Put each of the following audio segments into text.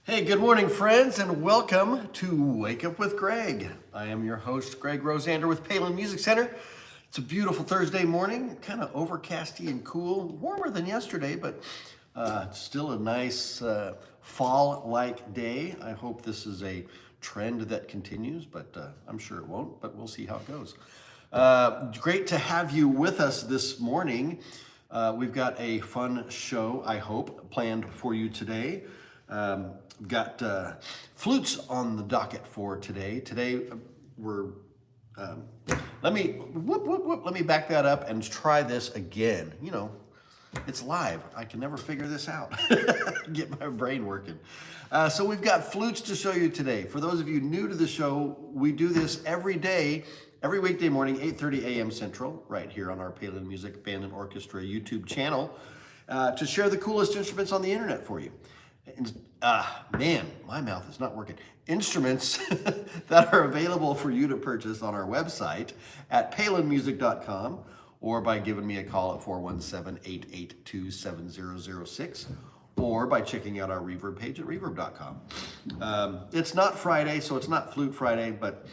Hey, good morning, friends, and welcome to Wake Up with Greg. I am your host, Greg Rosander with Palin Music Center. It's a beautiful Thursday morning, kind of overcasty and cool, warmer than yesterday, but still a nice fall-like day. I hope this is a trend that continues, but I'm sure it won't, but we'll see how it goes. Great to have you with us this morning. We've got a fun show, I hope, planned for you today. Got flutes on the docket for today. Today we're let me back that up and try this again. You know, it's live. I can never figure this out. Get my brain working. So we've got flutes to show you today. For those of you new to the show, we do this every day, every weekday morning, 8:30 a.m. Central, right here on our Palin Music Band and Orchestra YouTube channel, to share the coolest instruments on the internet for you. Man, my mouth is not working. Instruments that are available for you to purchase on our website at palinmusic.com or by giving me a call at 417-882-7006 or by checking out our Reverb page at reverb.com. It's not Friday, so it's not Flute Friday, but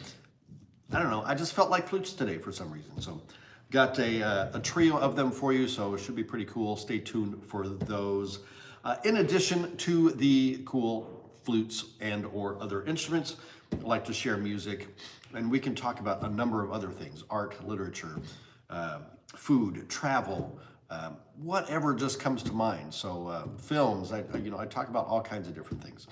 I don't know. I just felt like flutes today for some reason. So got a trio of them for you, so it should be pretty cool. Stay tuned for those. In addition to the cool flutes and or other instruments, I like to share music, and we can talk about a number of other things: art, literature, food, travel, whatever just comes to mind. So films, I talk about all kinds of different things.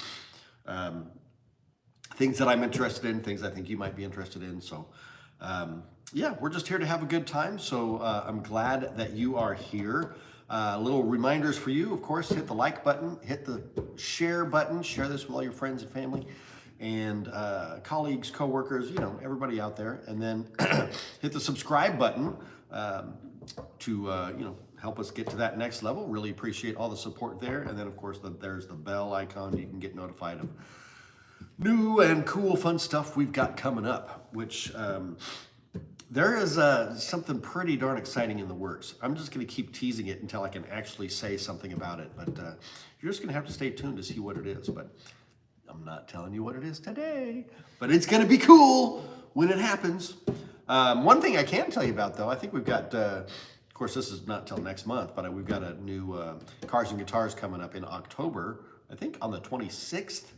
Things that I'm interested in, things I think you might be interested in. So yeah, we're just here to have a good time. So I'm glad that you are here. Little reminders for you, of course: hit the like button, hit the share button, share this with all your friends and family and colleagues, coworkers, everybody out there, and then hit the subscribe button to help us get to that next level. Really appreciate all the support there. And then of course there's the bell icon. You can get notified of new and cool fun stuff we've got coming up, which there is something pretty darn exciting in the works. I'm just going to keep teasing it until I can actually say something about it. But you're just going to have to stay tuned to see what it is. But I'm not telling you what it is today. But it's going to be cool when it happens. One thing I can tell you about, though, I think we've got, of course, this is not till next month, but we've got a new Cars and Guitars coming up in October, I think on the 26th.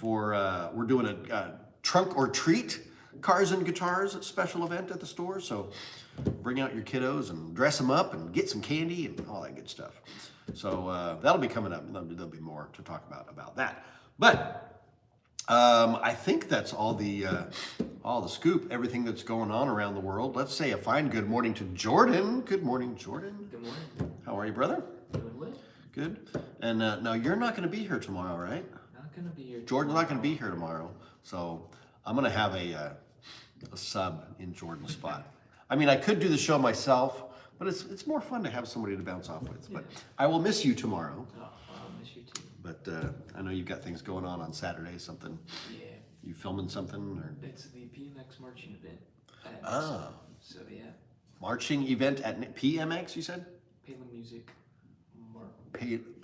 We're doing a trunk or treat Cars and Guitars special event at the store. So bring out your kiddos and dress them up and get some candy and all that good stuff. So that'll be coming up. There'll be more to talk about that. But I think that's all the scoop, everything that's going on around the world. Let's say a fine good morning to Jordan. Good morning, Jordan. Good morning. How are you, brother? Doing well. Good. And now you're not going to be here tomorrow, right? Not going to be here. Jordan's not going to be here tomorrow. So I'm going to have a sub in Jordan's spot. I mean, I could do the show myself, but it's more fun to have somebody to bounce off with. But I will miss you tomorrow. Oh, I'll miss you too. But I know you've got things going on Saturday, something. Yeah. You filming something? Or? It's the PMX marching event. So yeah. Marching event at PMX, you said? Palin Music.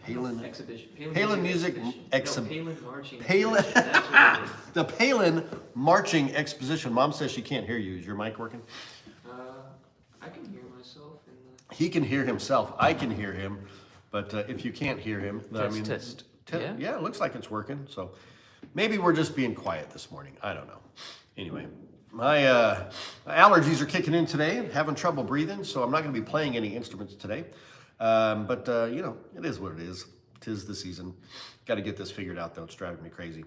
Palin Exhibition. Palin Music Palin Marching Palin. Exhibition. That's what it is. The Palin Marching Exposition. Mom says she can't hear you. Is your mic working? I can hear myself. He can hear himself. I can hear him. But if you can't hear him, Test. Yeah, it looks like it's working. So maybe we're just being quiet this morning. I don't know. Anyway, my allergies are kicking in today. I'm having trouble breathing, so I'm not going to be playing any instruments today. But it is what it is. 'Tis the season. Got to get this figured out, though. It's driving me crazy.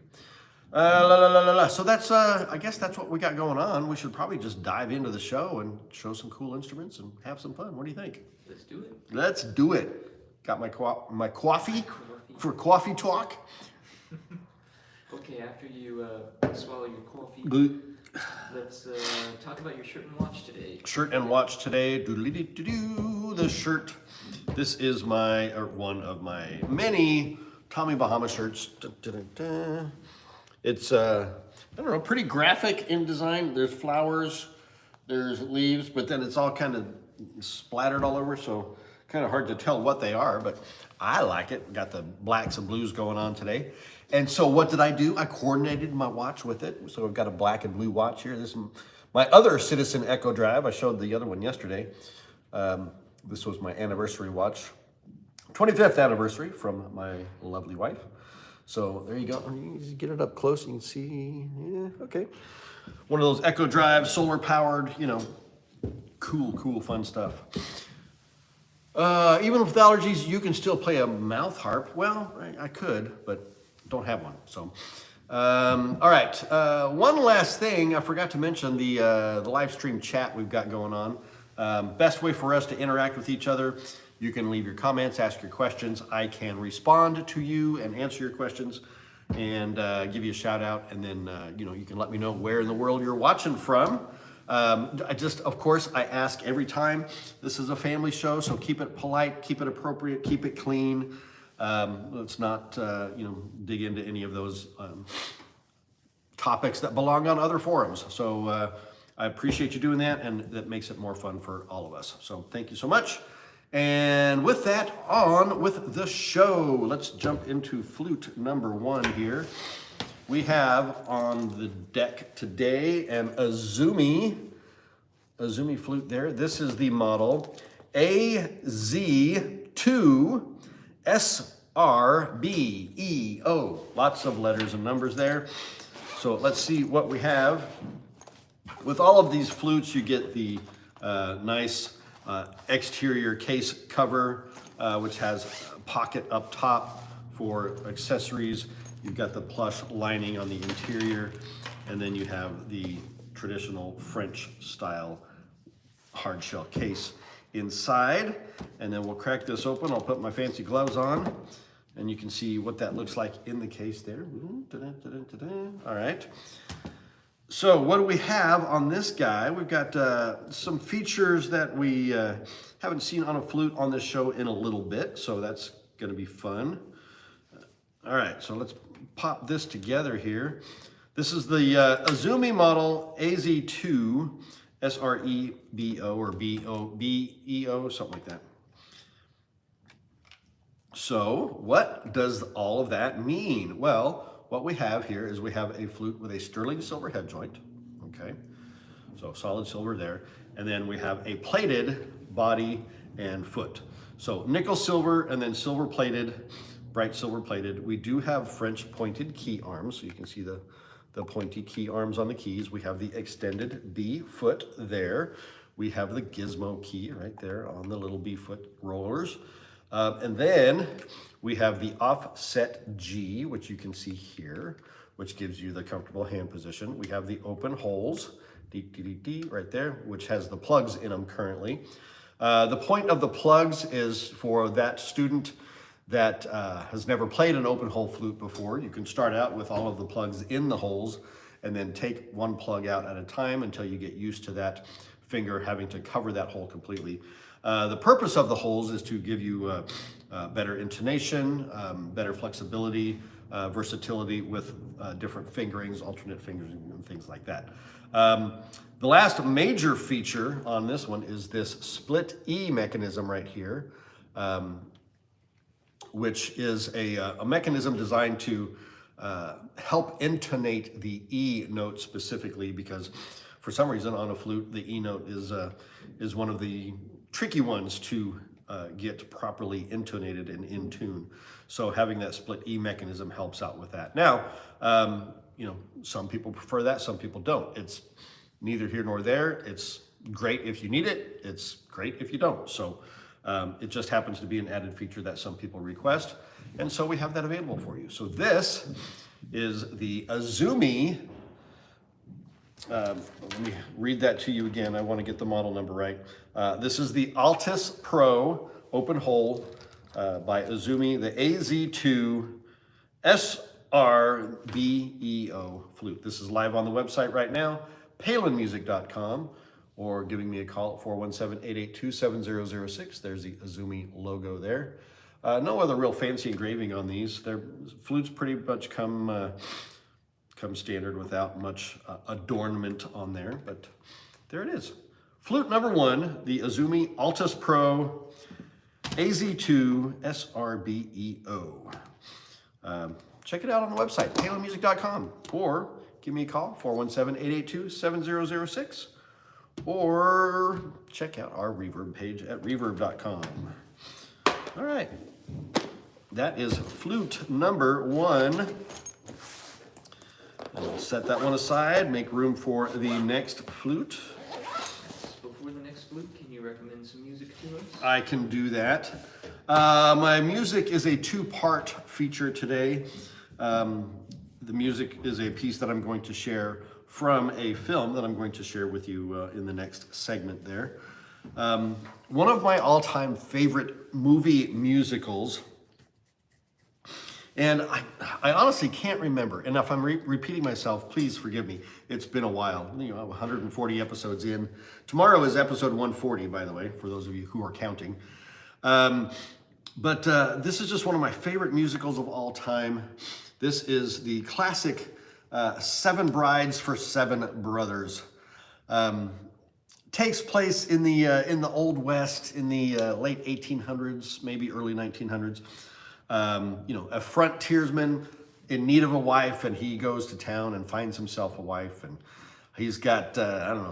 So that's, I guess that's what we got going on. We should probably just dive into the show and show some cool instruments and have some fun. What do you think? Let's do it. Let's do it. Got my coffee for coffee talk. Okay, after you swallow your coffee, let's talk about your shirt and watch today. Shirt and watch today. Doodly-doo-doo-doo. The shirt. This is one of my many Tommy Bahama shirts. Da-da-da-da. It's I don't know, pretty graphic in design. There's flowers, there's leaves, but then it's all kind of splattered all over, so kind of hard to tell what they are, but I like it. Got the blacks and blues going on today. And so what did I do? I coordinated my watch with it. So I've got a black and blue watch here. This is my other Citizen Echo Drive. I showed the other one yesterday. This was my anniversary watch. 25th anniversary from my lovely wife. So there you go. You just get it up close, you can see, yeah, okay. One of those Echo Drive, solar powered, you know, cool, fun stuff. Even with allergies, you can still play a mouth harp. Well, I could, but don't have one. So, all right. One last thing, I forgot to mention the live stream chat we've got going on. Best way for us to interact with each other. You can leave your comments, ask your questions. I can respond to you and answer your questions and give you a shout out. And then, you know, you can let me know where in the world you're watching from. Of course, I ask every time. This is a family show, so keep it polite, keep it appropriate, keep it clean. Let's not, you know, dig into any of those topics that belong on other forums. So I appreciate you doing that, and that makes it more fun for all of us. So thank you so much. And with that, on with the show. Let's jump into flute number 1 here. We have on the deck today an Azumi flute there. This is the model AZ2 SRBEO. Lots of letters and numbers there. So let's see what we have. With all of these flutes, you get the nice exterior case cover, which has a pocket up top for accessories. You've got the plush lining on the interior, and then you have the traditional French style hard shell case inside. And then we'll crack this open. I'll put my fancy gloves on, and you can see what that looks like in the case there. All right. So what do we have on this guy? We've got some features that we haven't seen on a flute on this show in a little bit, so that's gonna be fun. All right, so let's pop this together here. This is the Azumi model AZ2 SREBO or BEO, something like that. So what does all of that mean? Well, what we have here is we have a flute with a sterling silver head joint, okay? So solid silver there. And then we have a plated body and foot. So nickel silver and then silver plated, bright silver plated. We do have French pointed key arms, so you can see the pointy key arms on the keys. We have the extended B foot there. We have the gizmo key right there on the little B foot rollers. And then we have the offset G, which you can see here, which gives you the comfortable hand position. We have the open holes, right there, which has the plugs in them currently. The point of the plugs is for that student that has never played an open hole flute before. You can start out with all of the plugs in the holes and then take one plug out at a time until you get used to that finger having to cover that hole completely. The purpose of the holes is to give you better intonation, better flexibility, versatility with different fingerings, alternate fingers, and things like that. The last major feature on this one is this split E mechanism right here, which is a mechanism designed to help intonate the E note specifically, because for some reason on a flute, the E note is one of the tricky ones to get properly intonated and in tune. So having that split E mechanism helps out with that. Now, you know, some people prefer that, some people don't. It's neither here nor there. It's great if you need it. It's great if you don't. So it just happens to be an added feature that some people request. And so we have that available for you. So this is the Azumi. Let me read that to you again. I want to get the model number right. This is the Altus Pro open hole by Azumi, the AZ2 SRBEO flute. This is live on the website right now, palinmusic.com, or giving me a call at 417-882-7006. There's the Azumi logo there. No other real fancy engraving on these. Their flutes pretty much come standard without much adornment on there, but there it is. Flute number 1, the Azumi Altus Pro AZ2 SRBEO. check it out on the website, palinmusic.com, or give me a call, 417-882-7006, or check out our Reverb page at reverb.com. All right, that is flute number 1. And we'll set that one aside, make room for the next flute. Before the next flute, can you recommend some music to us? I can do that. My music is a 2-part feature today. The music is a piece that I'm going to share from a film that I'm going to share with you in the next segment there. One of my all-time favorite movie musicals, and I honestly can't remember, and if I'm repeating myself, please forgive me. It's been a while, 140 episodes in. Tomorrow is episode 140, by the way, for those of you who are counting. But this is just one of my favorite musicals of all time. This is the classic Seven Brides for Seven Brothers. Takes place in the Old West in the late 1800s, maybe early 1900s. A frontiersman in need of a wife, and he goes to town and finds himself a wife, and he's got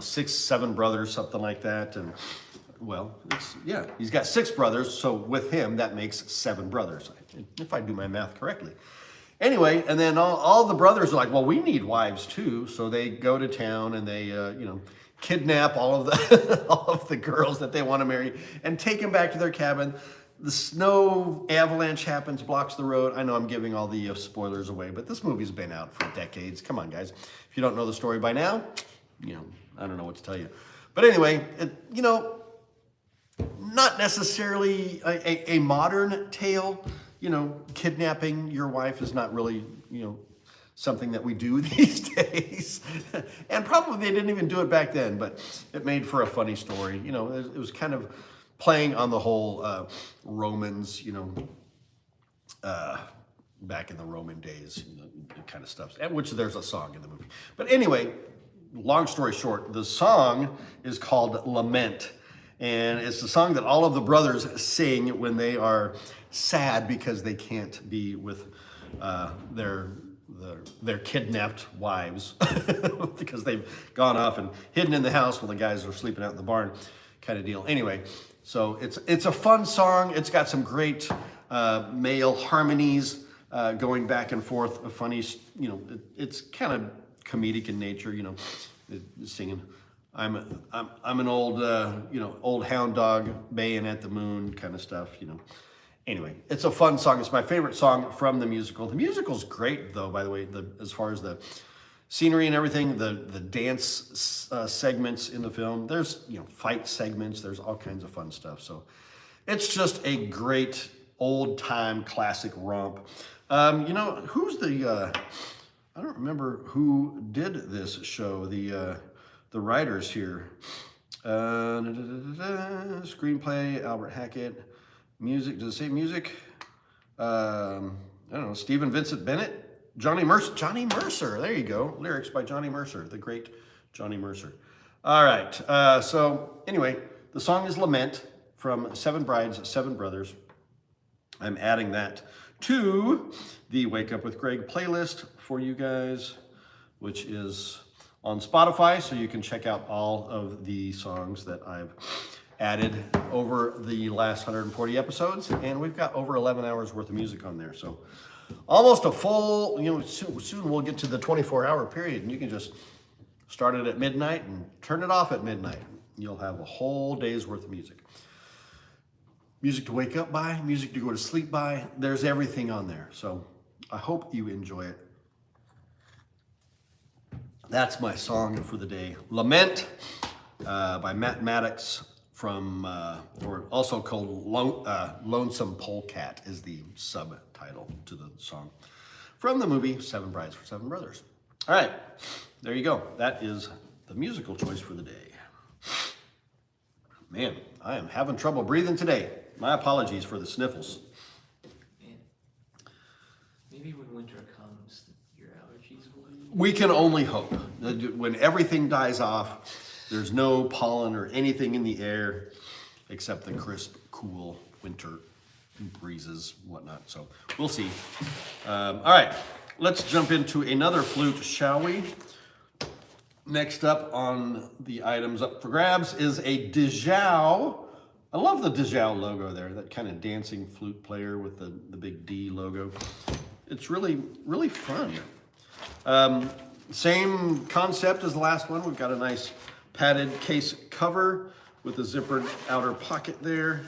6, 7 brothers, something like that, and he's got 6 brothers, so with him that makes 7 brothers, if I do my math correctly. Anyway, and then all the brothers are like, well, we need wives too, so they go to town and they kidnap all of the all of the girls that they want to marry and take them back to their cabin. The snow avalanche happens, blocks the road. I know I'm giving all the spoilers away, but this movie's been out for decades. Come on, guys. If you don't know the story by now, I don't know what to tell you. But anyway, not necessarily a modern tale. Kidnapping your wife is not really, something that we do these days. And probably they didn't even do it back then, but it made for a funny story. It was kind of playing on the whole Romans, back in the Roman days, kind of stuff, which there's a song in the movie. But anyway, long story short, the song is called Lament. And it's the song that all of the brothers sing when they are sad because they can't be with their kidnapped wives because they've gone off and hidden in the house while the guys are sleeping out in the barn, kind of deal. Anyway, so it's a fun song. It's got some great male harmonies going back and forth. Funny, it's kind of comedic in nature. Singing. I'm an old old hound dog baying at the moon kind of stuff. Anyway, it's a fun song. It's my favorite song from the musical. The musical's great, though, by the way, as far as the scenery and everything, the dance segments in the film. There's, fight segments. There's all kinds of fun stuff. So it's just a great old-time classic romp. Who's the, I don't remember who did this show, the writers here. Screenplay, Albert Hackett. Music, does it say music? I don't know, Stephen Vincent Bennett? Johnny Mercer, there you go. Lyrics by Johnny Mercer, the great Johnny Mercer. All right, so anyway, the song is Lament from Seven Brides, Seven Brothers. I'm adding that to the Wake Up with Greg playlist for you guys, which is on Spotify, so you can check out all of the songs that I've added over the last 140 episodes, and we've got over 11 hours worth of music on there. So almost a full, soon we'll get to the 24-hour period, and you can just start it at midnight and turn it off at midnight. You'll have a whole day's worth of music. Music to wake up by, music to go to sleep by. There's everything on there. So I hope you enjoy it. That's my song for the day. Lament by Matt Maddox or also called Lonesome Polecat is the subtitle to the song from the movie Seven Brides for Seven Brothers. All right, there you go. That is the musical choice for the day. Man, I am having trouble breathing today. My apologies for the sniffles. Man, maybe when winter comes, your allergies will be... We can only hope. When everything dies off, there's no pollen or anything in the air except the crisp, cool winter breezes, whatnot. So we'll see. All right, let's jump into another flute, shall we? Next up on the items up for grabs is a Dejao. I love the Dejao logo there, that kind of dancing flute player with the big D logo. It's really, really fun. Same concept as the last one. We've got a nice padded case cover with a zippered outer pocket there.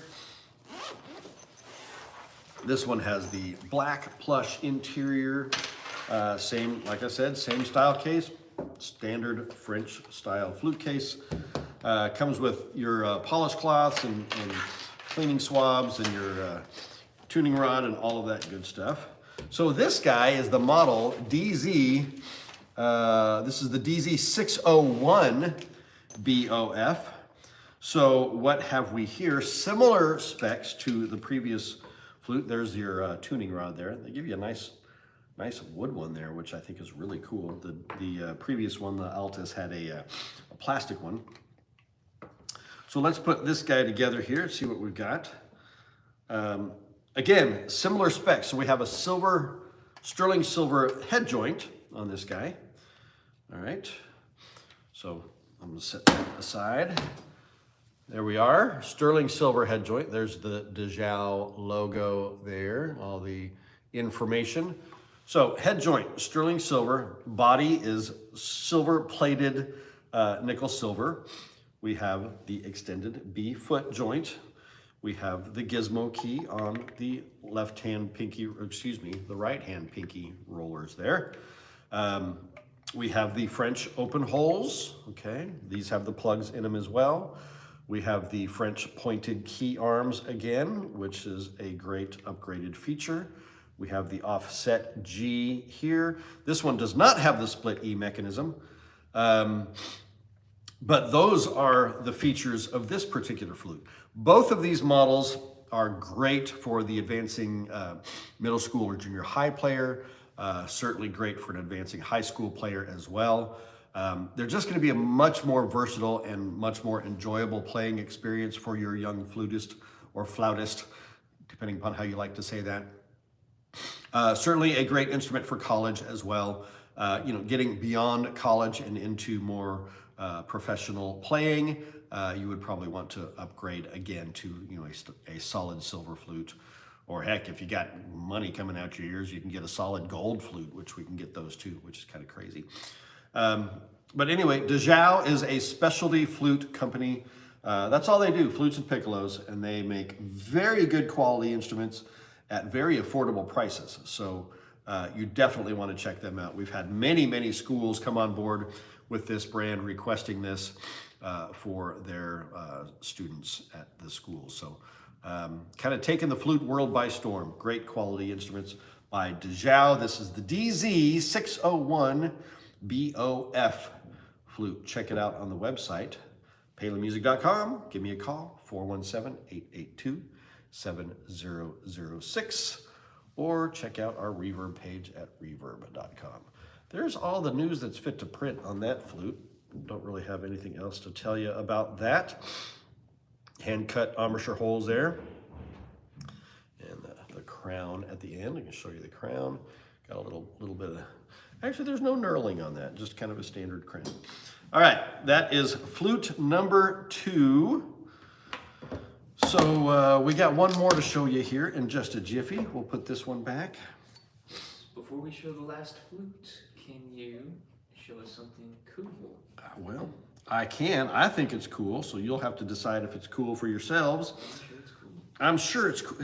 This one has the black plush interior. Same, like I said, same style case, standard French style flute case. Comes with your polish cloths and cleaning swabs and your tuning rod and all of that good stuff. So this guy is the model DZ. This is the DZ601 BOF. So what have we here? Similar specs to the previous flute. There's your tuning rod there. They give you a nice wood one there, which I think is really cool. The previous one, the Altus, had a plastic one. So let's put this guy together here and see what we've got. Again, similar specs. So we have a sterling silver head joint on this guy. All right. So I'm gonna set that aside. There we are, sterling silver head joint. There's the Dejao logo there, all the information. So head joint, sterling silver. Body is silver plated nickel silver. We have the extended B foot joint. We have the gizmo key on the left-hand pinky, the right-hand pinky rollers there. We have the French open holes, okay? These have the plugs in them as well. We have the French pointed key arms again, which is a great upgraded feature. We have the offset G here. This one does not have the split E mechanism, but those are the features of this particular flute. Both of these models are great for the advancing middle school or junior high player, certainly great for an advancing high school player as well. They're just going to be a much more versatile and much more enjoyable playing experience for your young flutist or flautist, depending upon how you like to say that. Certainly a great instrument for college as well. Getting beyond college and into more professional playing, you would probably want to upgrade again to a solid silver flute. Or heck, if you got money coming out your ears, you can get a solid gold flute, which we can get those too, which is kind of crazy. But anyway, Dejao is a specialty flute company. That's all they do, flutes and piccolos, and they make very good quality instruments at very affordable prices. So you definitely want to check them out. We've had many schools come on board with this brand requesting this for their students at the school. So kind of taking the flute world by storm. Great quality instruments by Dejao. This is the DZ601 BOF flute. Check it out on the website, palinmusic.com. Give me a call, 417-882-7006, or check out our Reverb page at reverb.com. There's all the news that's fit to print on that flute. Don't really have anything else to tell you about that. Hand-cut embouchure holes there. And the crown at the end. I can show you the crown. Got a little bit of... Actually, there's no knurling on that, just kind of a standard crown. All right, that is flute number 2. So we got one more to show you here in just a jiffy. We'll put this one back. Before we show the last flute, can you show us something cool? Well, I can. I think it's cool, so you'll have to decide if it's cool for yourselves. I'm sure it's cool. I'm sure it's cool.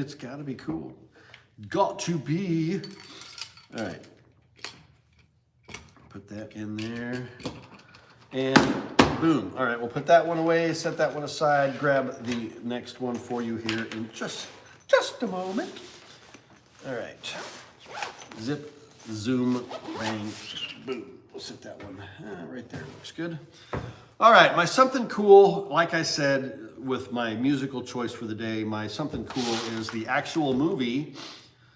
It's got to be cool. Got to be. All right. Put that in there. And boom. All right, we'll put that one away, set that one aside, grab the next one for you here in just a moment. All right. Zip, zoom, bang, boom. We'll set that one right there. Looks good. All right, my something cool, like I said, with my musical choice for the day, my something cool is the actual movie,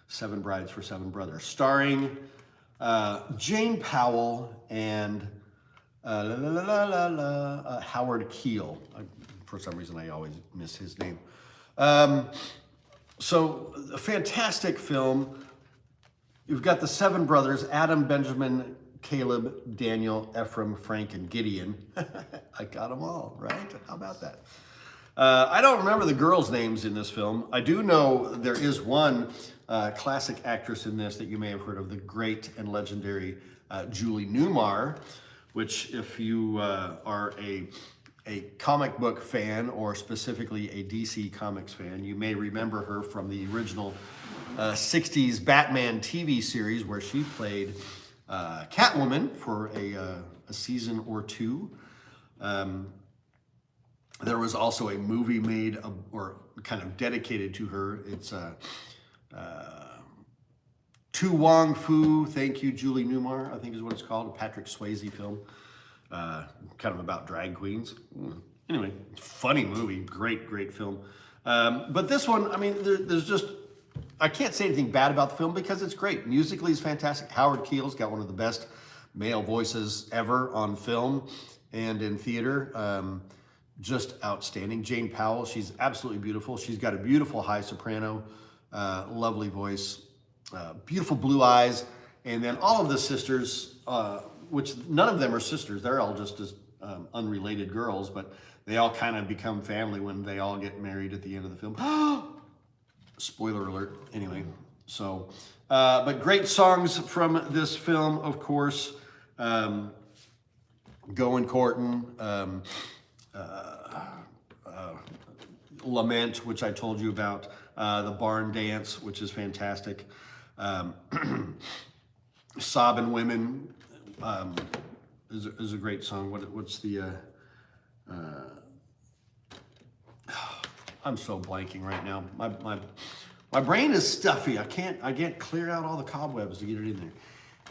Seven Brides for Seven Brothers, starring Jane Powell and Howard Keel. For some reason, I always miss his name. So a fantastic film. You've got the seven brothers, Adam, Benjamin, Caleb, Daniel, Ephraim, Frank, and Gideon. I got them all, right? How about that? I don't remember the girls' names in this film. I do know there is one classic actress in this that you may have heard of, the great and legendary Julie Newmar, which if you are a comic book fan, or specifically a DC Comics fan, you may remember her from the original 60s Batman TV series, where she played Catwoman for a season or two. There was also a movie made or kind of dedicated to her. It's To Wong Fu, Thank You, Julie Newmar, I think is what it's called, a Patrick Swayze film. Kind of about drag queens. Anyway, funny movie, great film. But this one, I mean, there's just, I can't say anything bad about the film because it's great. Musically, it's fantastic. Howard Keel's got one of the best male voices ever on film and in theater. Just outstanding. Jane Powell, she's absolutely beautiful. She's got a beautiful high soprano, lovely voice, beautiful blue eyes. And then all of the sisters, which none of them are sisters, they're all just as unrelated girls, but they all kind of become family when they all get married at the end of the film. Spoiler alert. Anyway, so, but great songs from this film, of course. Going Courtin', Lament, which I told you about, the Barn Dance, which is fantastic. Sobbin' Women is a great song. What's the I'm so blanking right now. My brain is stuffy. I can't clear out all the cobwebs to get it in there.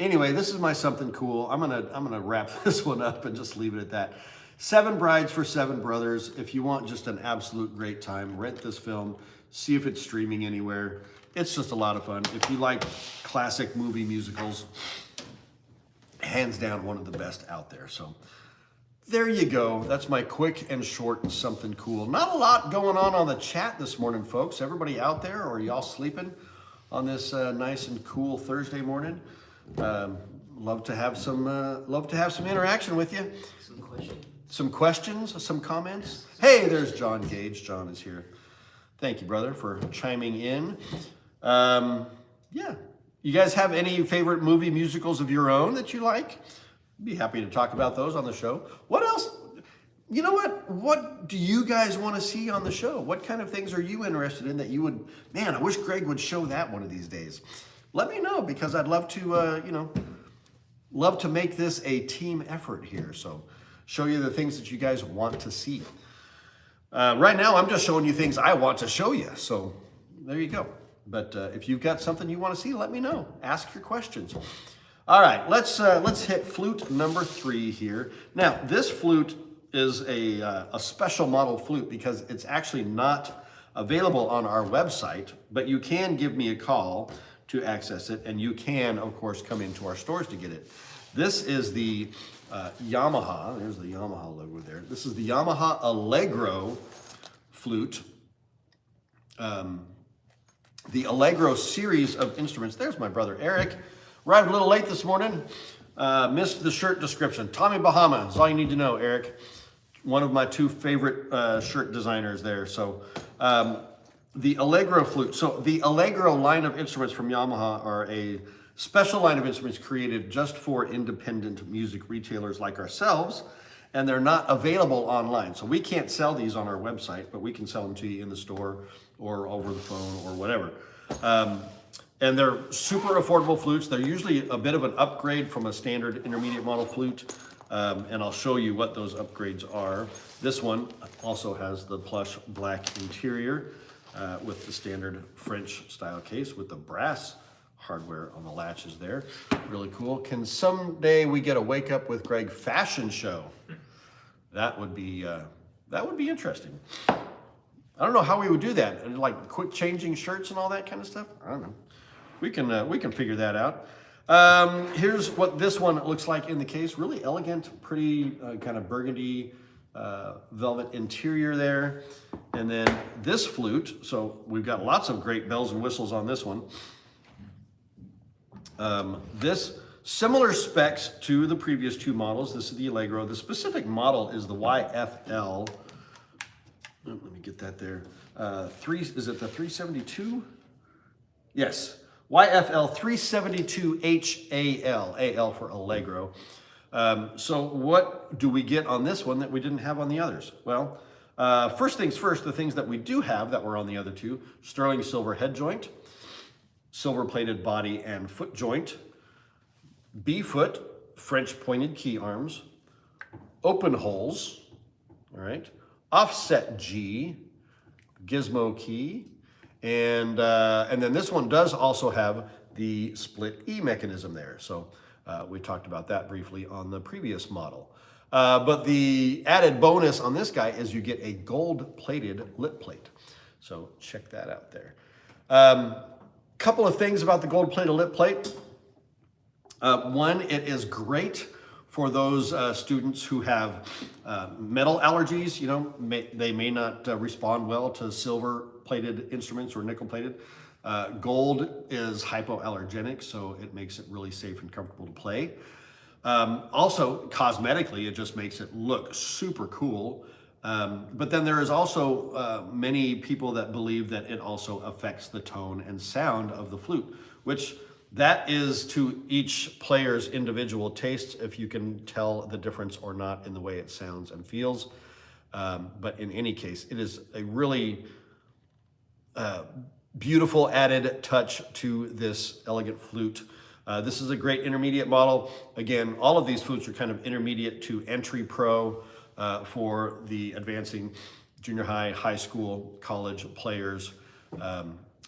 Anyway, this is my something cool. I'm gonna wrap this one up and just leave it at that. Seven Brides for Seven Brothers. If you want just an absolute great time, rent this film. See if it's streaming anywhere. It's just a lot of fun. If you like classic movie musicals, hands down one of the best out there. So there you go. That's my quick and short something cool. Not a lot going on the chat this morning, folks. Everybody out there, or are y'all sleeping on this nice and cool Thursday morning? Love to have some interaction with you. Some questions, some comments. Hey, there's John Gage. John is here. Thank you, brother, for chiming in. Yeah. You guys have any favorite movie musicals of your own that you like? I'd be happy to talk about those on the show. What else? You know what? What do you guys want to see on the show? What kind of things are you interested in that you would, man, I wish Greg would show that one of these days. Let me know, because I'd love to, love to make this a team effort here. So show you the things that you guys want to see. Right now, I'm just showing you things I want to show you. So there you go. But if you've got something you want to see, let me know. Ask your questions. All right, let's hit flute number 3 here. Now, this flute is a special model flute because it's actually not available on our website, but you can give me a call to access it, and you can, of course, come into our stores to get it. This is the Yamaha. There's the Yamaha logo there. This is the Yamaha Allegro flute. The Allegro series of instruments. There's my brother Eric. Arrived a little late this morning. Missed the shirt description. Tommy Bahama is all you need to know, Eric. One of my 2 favorite shirt designers there. So the Allegro flute. So the Allegro line of instruments from Yamaha are a special line of instruments created just for independent music retailers like ourselves, and they're not available online. So we can't sell these on our website, but we can sell them to you in the store or over the phone or whatever. And they're super affordable flutes. They're usually a bit of an upgrade from a standard intermediate model flute. And I'll show you what those upgrades are. This one also has the plush black interior with the standard French style case with the brass hardware on the latches there. Really cool. Can someday we get a Wake Up with Greg fashion show? That would be interesting. I don't know how we would do that. Like quick changing shirts and all that kind of stuff. I don't know. We can figure that out. Here's what this one looks like in the case. Really elegant, pretty kind of burgundy velvet interior there. And then this flute, so we've got lots of great bells and whistles on this one. This similar specs to the previous two models. This is the Allegro. The specific model is the YFL. Let me get that there. Is it the 372? Yes, YFL 372 HAL, AL for Allegro. So what do we get on this one that we didn't have on the others? Well, first things first, the things that we do have that were on the other two: sterling silver head joint, silver plated body and foot joint, B-foot, French pointed key arms, open holes, all right, offset G, gizmo key, and then this one does also have the split E mechanism there. So we talked about that briefly on the previous model. But the added bonus on this guy is you get a gold-plated lip plate. So check that out there. Couple of things about the gold-plated lip plate. One, it is great for those students who have metal allergies. You know, they may not respond well to silver-plated instruments or nickel-plated. Gold is hypoallergenic, so it makes it really safe and comfortable to play. Also, cosmetically, it just makes it look super cool. But then there is also many people that believe that it also affects the tone and sound of the flute, which that is to each player's individual tastes, if you can tell the difference or not in the way it sounds and feels. But in any case, it is a really beautiful added touch to this elegant flute. This is a great intermediate model. Again, all of these flutes are kind of intermediate to entry pro for the advancing junior high, high school, college players.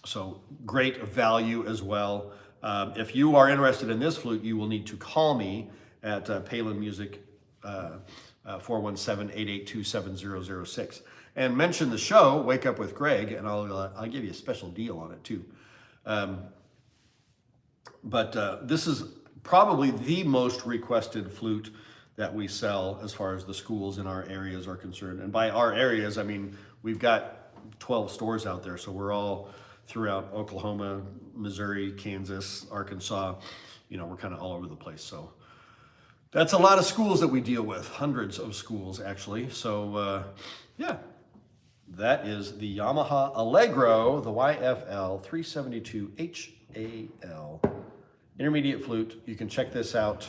So great value as well. If you are interested in this flute, you will need to call me at Palin Music 417-882-7006 and mention the show, Wake Up with Greg, and I'll give you a special deal on it too. But this is probably the most requested flute that we sell as far as the schools in our areas are concerned. And by our areas, I mean, we've got 12 stores out there. So we're all throughout Oklahoma, Missouri, Kansas, Arkansas. You know, we're kind of all over the place. So that's a lot of schools that we deal with, hundreds of schools actually. So yeah, that is the Yamaha Allegro, the YFL 372 HAL. Intermediate flute. You can check this out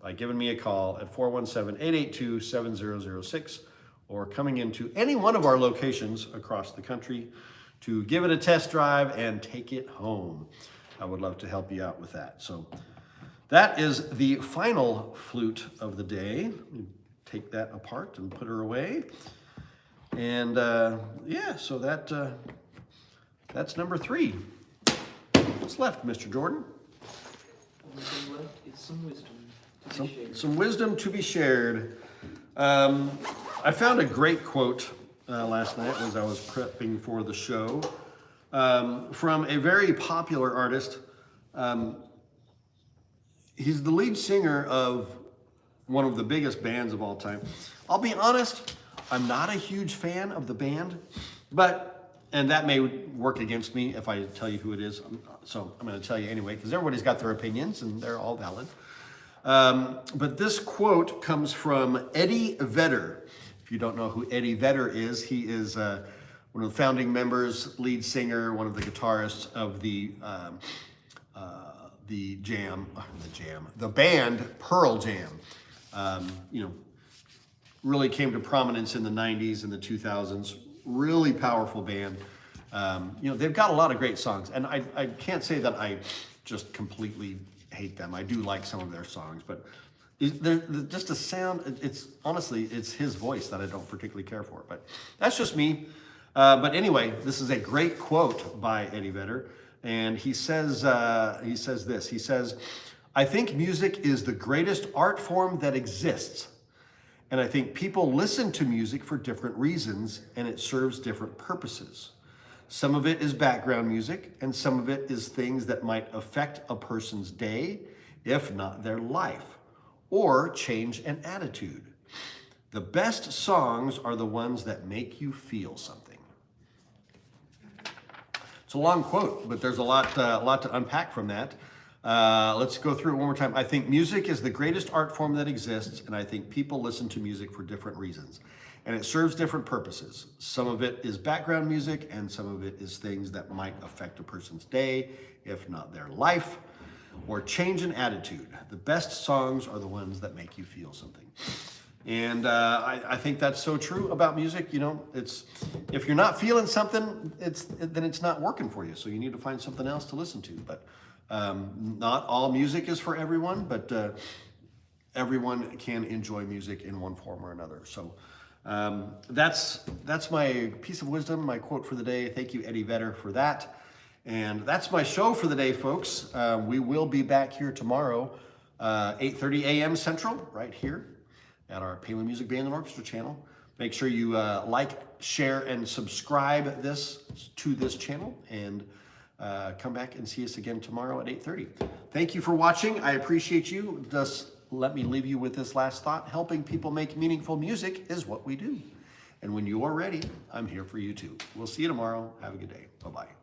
by giving me a call at 417-882-7006 or coming into any one of our locations across the country to give it a test drive and take it home. I would love to help you out with that. So that is the final flute of the day. Take that apart and put her away. And yeah, so that's number 3. What's left, Mr. Jordan? Only thing left is some wisdom to be shared. Some wisdom to be shared. I found a great quote last night as I was prepping for the show from a very popular artist. He's the lead singer of one of the biggest bands of all time. I'll be honest, I'm not a huge fan of the band, and that may work against me if I tell you who it is. So I'm going to tell you anyway, because everybody's got their opinions and they're all valid. But this quote comes from Eddie Vedder. If you don't know who Eddie Vedder is, he is one of the founding members, lead singer, one of the guitarists of the band Pearl Jam. You know, really came to prominence in the 90s and the 2000s. Really powerful band. You know, they've got a lot of great songs, and I can't say that I just completely hate them. I do like some of their songs, but they're just a sound. It's honestly, it's his voice that I don't particularly care for, but that's just me. But anyway, this is a great quote by Eddie Vedder, and he says this. He says, "I think music is the greatest art form that exists. And I think people listen to music for different reasons, and it serves different purposes. Some of it is background music, and some of it is things that might affect a person's day, if not their life, or change an attitude. The best songs are the ones that make you feel something." It's a long quote, but there's a lot to unpack from that. Let's go through it one more time. I think music is the greatest art form that exists, and I think people listen to music for different reasons. And it serves different purposes. Some of it is background music, and some of it is things that might affect a person's day, if not their life, or change an attitude. The best songs are the ones that make you feel something. And I think that's so true about music. You know, it's if you're not feeling something, then it's not working for you. So you need to find something else to listen to. But not all music is for everyone, but everyone can enjoy music in one form or another. So that's my piece of wisdom, my quote for the day. Thank you, Eddie Vedder, for that. And that's my show for the day, folks. We will be back here tomorrow, 8:30 a.m. Central, right here at our Palin Music Band and Orchestra channel. Make sure you like, share, and subscribe to this channel, and come back and see us again tomorrow at 8:30. Thank you for watching. I appreciate you. Just let me leave you with this last thought. Helping people make meaningful music is what we do. And when you are ready, I'm here for you too. We'll see you tomorrow. Have a good day. Bye-bye.